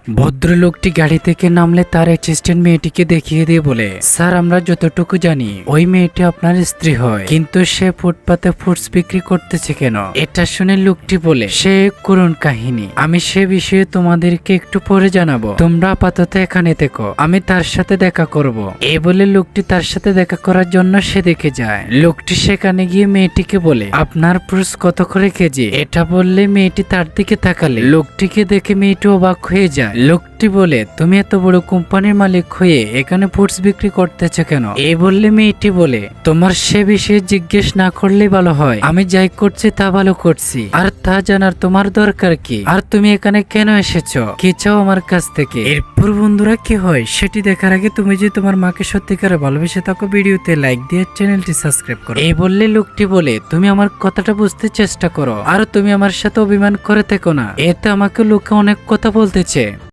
ভদ্রলোকটি গাড়ি থেকে নামলে তার অ্যাসিস্ট্যান্ট মেয়েটিকে দেখিয়ে দিয়ে বলে, স্যার আমরা যতটুকু জানি ওই মেয়েটি আপনার স্ত্রী হয়, কিন্তু সে ফুটপাতে ফুডস বিক্রি করতেছে কেন? এটা শুনে লোকটি বলে, সে করুণ কাহিনী, আমি সে বিষয়ে তোমাদেরকে একটু পরে জানাবো, তোমরা আপাতত এখানে থেকো, আমি তার সাথে দেখা করব। এই বলে লোকটি তার সাথে দেখা করার জন্য সেদিকে যায়। লোকটি সেখানে গিয়ে মেয়েটিকে বলে, আপনার ফুডস কত করে কেজি? এটা বললে মেয়েটি তার দিকে তাকালে লোকটিকে দেখে মেয়েটি অবাক হয়ে যায়। লোকটি বলে, তুমি এত বড় কোম্পানির মালিক হয়ে এখানে ফুডস বিক্রি করতেছো কেন? এই বললে মেয়েটি বলে, তোমার সে বিষয়ে জিজ্ঞেস না করলে ভালো হয়, আমি যাই করছি তা ভালো করছি, আর তা জানার তোমার দরকার কি? আর তুমি এখানে কেন এসেছো? কি চাও আমার কাছ থেকে? এরপর বন্ধুরা কি হয় সেটি দেখার আগে তুমি যদি তোমার মাকে সত্যিকারে ভালোবেসে থাকো ভিডিওতে লাইক দিয়ে চ্যানেলটি সাবস্ক্রাইব করো। এই বললে লোকটি বলে, তুমি আমার কথাটা বুঝতে চেষ্টা করো, আর তুমি আমার সাথে অভিমান করে থেকো না, এতে আমাকে লোকে অনেক কথা বলতেছে।